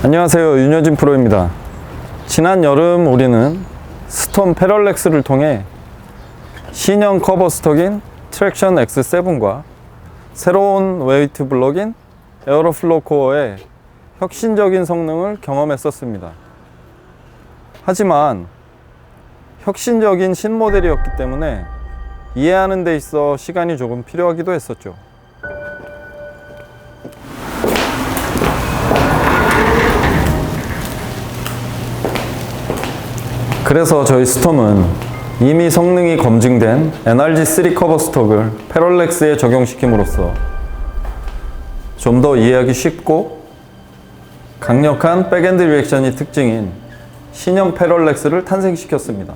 안녕하세요, 윤여진 프로입니다. 지난 여름 우리는 스톰 패럴렉스를 통해 신형 커버 스톡인 트랙션 X7과 새로운 웨이트 블록인 에어로플로우 코어의 혁신적인 성능을 경험했었습니다. 하지만 혁신적인 신모델이었기 때문에 이해하는 데 있어 시간이 조금 필요하기도 했었죠. 그래서 저희 스톰은 이미 성능이 검증된 NRG3 커버 스톡을 패럴렉스에 적용시킴으로써 좀 더 이해하기 쉽고 강력한 백엔드 리액션이 특징인 신형 패럴렉스를 탄생시켰습니다.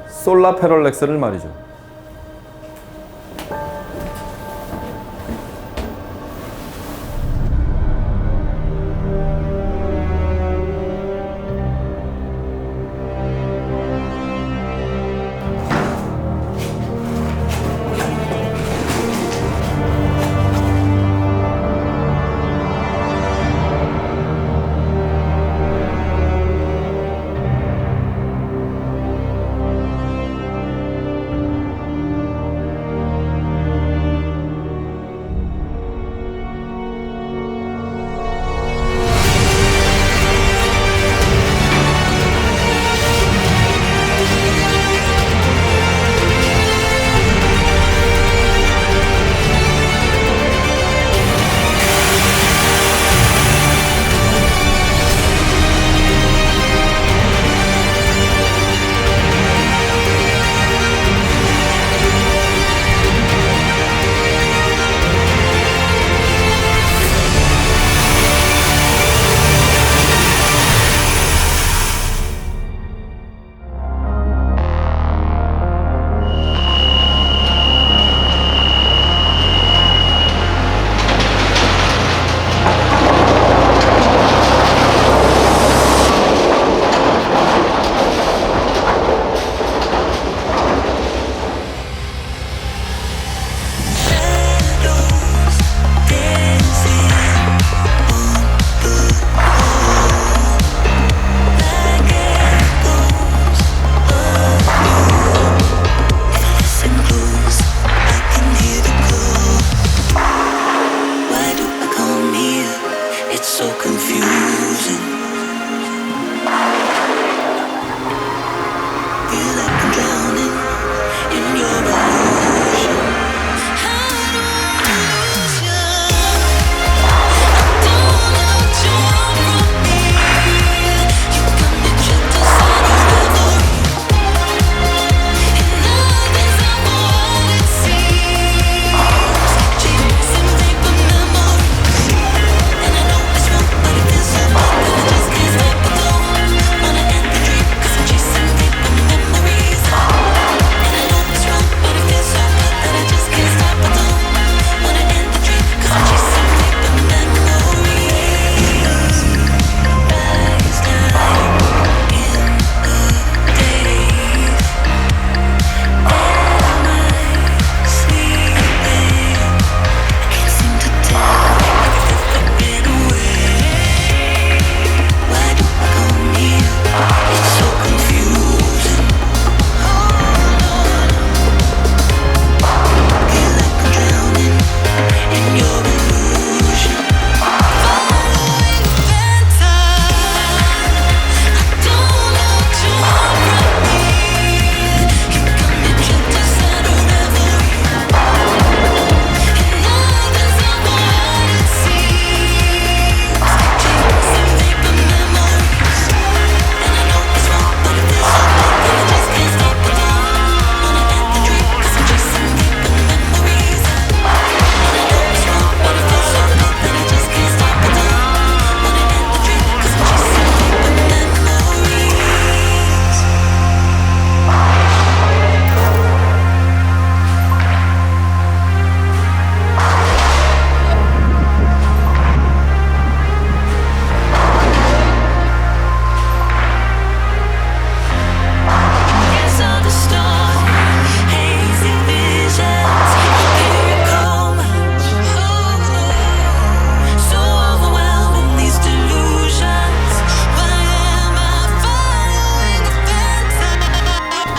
솔라 패럴렉스를 말이죠.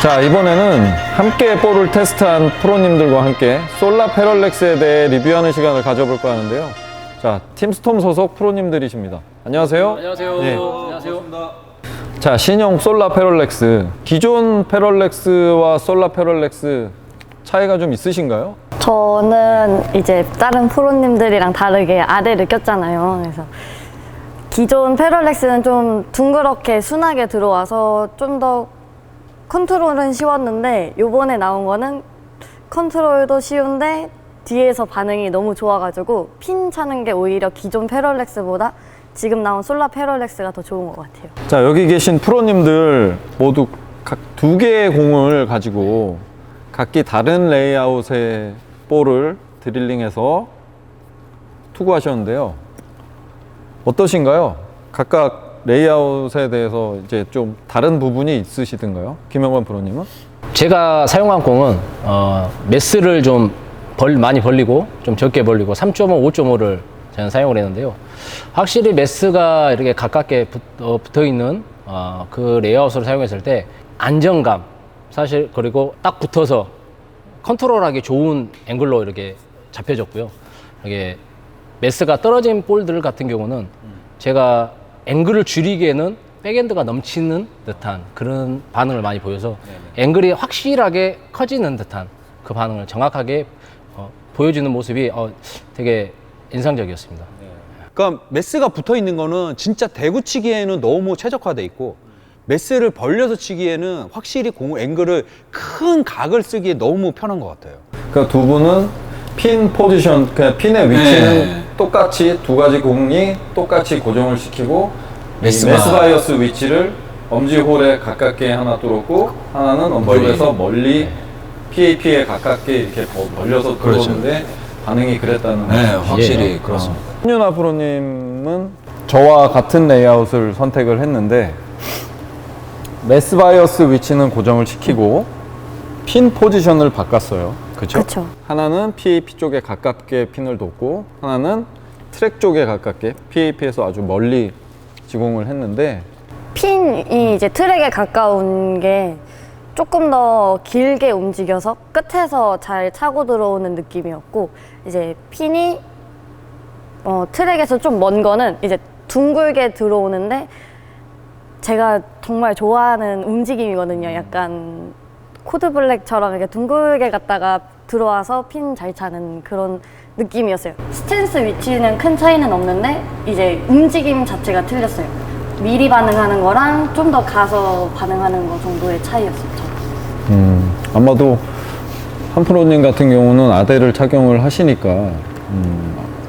자, 이번에는 함께 볼을 테스트한 프로님들과 함께 솔라 패럴렉스에 대해 리뷰하는 시간을 가져볼까 하는데요. 자, 팀스톰 소속 프로님들이십니다. 안녕하세요. 안녕하세요. 네. 안녕하세요. 자, 신형 솔라 패럴렉스. 기존 패럴렉스와 솔라 패럴렉스 차이가 좀 있으신가요? 저는 이제 다른 프로님들이랑 다르게 아대를 꼈잖아요. 그래서 기존 패럴렉스는 좀 둥그렇게 순하게 들어와서 좀 더 컨트롤은 쉬웠는데 요번에 나온 거는 컨트롤도 쉬운데 뒤에서 반응이 너무 좋아가지고 핀 차는 게 오히려 기존 패럴렉스보다 지금 나온 솔라 패럴렉스가 더 좋은 것 같아요. 자, 여기 계신 프로님들 모두 각 2개의 공을 가지고 각기 다른 레이아웃의 볼을 드릴링해서 투구하셨는데요. 어떠신가요? 각각 레이아웃에 대해서 이제 좀 다른 부분이 있으시던가요? 김영관 프로님은? 제가 사용한 공은 매스를 좀 많이 벌리고 좀 적게 벌리고 3.5, 5.5를 저는 사용을 했는데요. 확실히 매스가 이렇게 가깝게 붙어 있는 그 레이아웃을 사용했을 때 안정감, 사실 그리고 딱 붙어서 컨트롤하기 좋은 앵글로 이렇게 잡혀졌고요. 이게 매스가 떨어진 볼들 같은 경우는 제가 앵글을 줄이기에는 백엔드가 넘치는 듯한 그런 반응을 많이 보여서 앵글이 확실하게 커지는 듯한 그 반응을 정확하게 보여주는 모습이 되게 인상적이었습니다. 그러니까 매스가 붙어 있는 거는 진짜 대구 치기에는 너무 최적화돼 있고 매스를 벌려서 치기에는 확실히 공 앵글을 큰 각을 쓰기에 너무 편한 것 같아요. 그러니까 두 분은 핀 포지션, 그냥 핀의 위치는 똑같이 두 가지 공이 똑같이 고정을 시키고 매스 바이어스 위치를 엄지홀에 가깝게 하나 뚫었고 하나는 엄지홀에서 멀리 PAP에 가깝게 이렇게 벌려서 뚫었는데 반응이 그랬다는 거죠. 확실히 그렇습니다. 한윤아 프로님은 저와 같은 레이아웃을 선택을 했는데 매스 바이어스 위치는 고정을 시키고 핀 포지션을 바꿨어요. 그렇죠? 그렇죠. 하나는 PAP 쪽에 가깝게 핀을 뒀고 하나는 트랙 쪽에 가깝게 PAP에서 아주 멀리 지공을 했는데 핀이 이제 트랙에 가까운 게 조금 더 길게 움직여서 끝에서 잘 차고 들어오는 느낌이었고 이제 핀이 트랙에서 좀 먼 거는 이제 둥글게 들어오는데 제가 정말 좋아하는 움직임이거든요. 약간 코드 블랙처럼 이렇게 둥글게 갔다가 들어와서 핀 잘 차는 그런 느낌이었어요. 스탠스 위치는 큰 차이는 없는데 이제 움직임 자체가 틀렸어요. 미리 반응하는 거랑 좀 더 가서 반응하는 거 정도의 차이였었죠. 아마도 한 프로님 같은 경우는 아대를 착용을 하시니까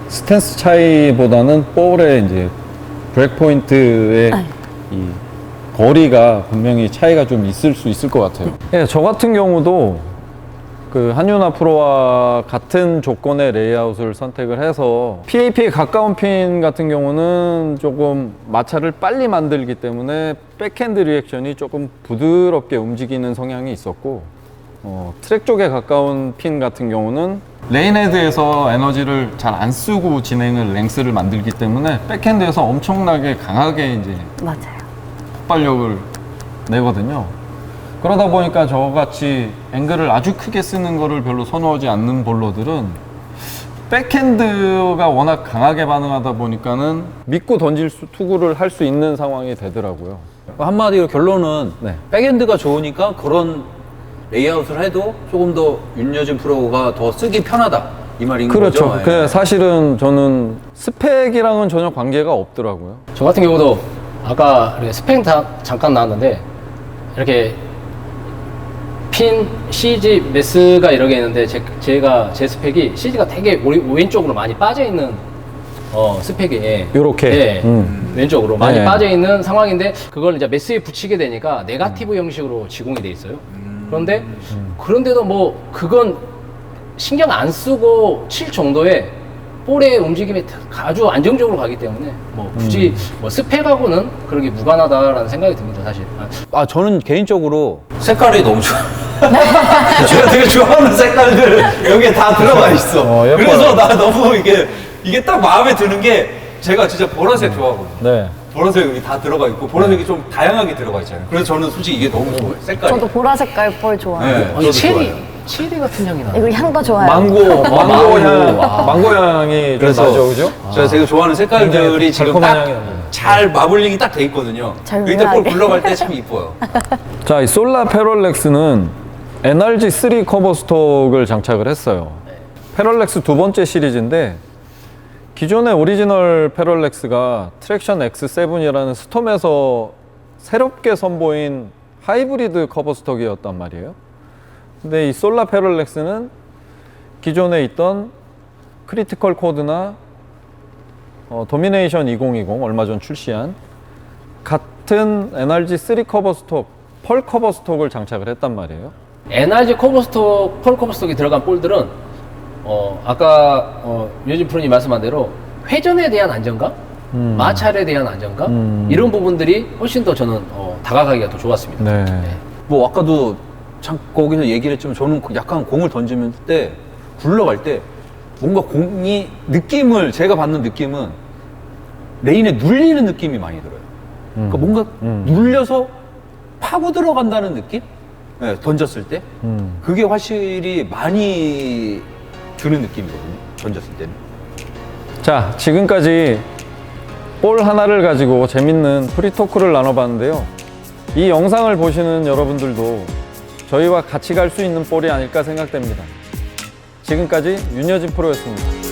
스탠스 차이보다는 볼의 이제 브레이크 포인트의 이 거리가 분명히 차이가 좀 있을 수 있을 것 같아요. 예, 저 같은 경우도 그 한윤아 프로와 같은 조건의 레이아웃을 선택을 해서 PAP에 가까운 핀 같은 경우는 조금 마찰을 빨리 만들기 때문에 백핸드 리액션이 조금 부드럽게 움직이는 성향이 있었고 트랙 쪽에 가까운 핀 같은 경우는 레인헤드에서 에너지를 잘 안 쓰고 진행을 랭스를 만들기 때문에 백핸드에서 엄청나게 강하게 이제 맞아요. 폭발력을 내거든요. 그러다 보니까 저같이 앵글을 아주 크게 쓰는 거를 별로 선호하지 않는 볼러들은 백핸드가 워낙 강하게 반응하다 보니까는 믿고 투구를 할 수 있는 상황이 되더라고요. 한마디로 결론은 네. 백엔드가 좋으니까 그런 레이아웃을 해도 조금 더 윤여진 프로가 더 쓰기 편하다 이 말인 그렇죠. 거죠? 그 사실은 저는 스펙이랑은 전혀 관계가 없더라고요. 저 같은 경우도 아까 이렇게 스펙 잠깐 나왔는데 이렇게 핀, CG, 매스가 이렇게 있는데 제 스펙이 CG가 되게 왼쪽으로 많이 빠져있는 스펙이에요. 요렇게? 네, 왼쪽으로 많이 네. 빠져있는 상황인데 그걸 이제 매스에 붙이게 되니까 네가티브 형식으로 지공이 돼 있어요. 그런데도 뭐 그건 신경 안 쓰고 칠 정도의 볼의 움직임이 아주 안정적으로 가기 때문에 뭐 굳이 뭐 스펙하고는 그렇게 무관하다라는 생각이 듭니다, 사실. 저는 개인적으로 색깔이 너무 좋아. 제가 되게 좋아하는 색깔들 여기에 다 들어가 있어. 예뻐요. 그래서 나 너무 이게 딱 마음에 드는 게 제가 진짜 보라색 좋아하거든요. 네. 보라색이 다 들어가 있고 보라색이 좀 다양하게 들어가 있잖아요. 그래서 저는 솔직히 이게 너무 좋아요. 색깔이. 저도 보라 색깔 볼 좋아해요. 네, 저도 좋아요. 체리 같은 향이 나. 이거 향도 좋아요. 망고 향이 좀 나죠, 그죠? 제가 되게 좋아하는 색깔들이 굉장히 지금 달콤한 딱 향이 납니다. 잘 마블링이 딱 돼 있거든요. 잘 일단 볼 우아하게. 굴러갈 때 참 이뻐요. 자, 이 솔라 페럴렉스는 NRG3 커버 스톡을 장착을 했어요. 페럴렉스 두 번째 시리즈인데 기존의 오리지널 페럴렉스가 트랙션 X7이라는 스톰에서 새롭게 선보인 하이브리드 커버 스톡이었단 말이에요. 근데 이 솔라 페럴렉스는 기존에 있던 크리티컬 코드나 도미네이션 2020 얼마 전 출시한 같은 NRG3 커버 스톡, 펄 커버 스톡을 장착을 했단 말이에요. NRG 커버 스톡, 펄 커버 스톡이 들어간 볼들은 아까 유진 프로님 말씀한 대로 회전에 대한 안정감, 마찰에 대한 안정감 이런 부분들이 훨씬 더 저는 다가가기가 더 좋았습니다. 네. 뭐 아까도 참 거기서 얘기를 했지만 저는 약간 공을 던지면 때 굴러갈 때 뭔가 공이 느낌을 제가 받는 느낌은 레인에 눌리는 느낌이 많이 들어요. 그러니까 뭔가 눌려서 파고 들어간다는 느낌? 네, 던졌을 때 그게 확실히 많이 드는 느낌이거든요. 던졌을 때는. 자, 지금까지 볼 하나를 가지고 재밌는 프리토크를 나눠봤는데요. 이 영상을 보시는 여러분들도 저희와 같이 갈 수 있는 볼이 아닐까 생각됩니다. 지금까지 윤여진 프로였습니다.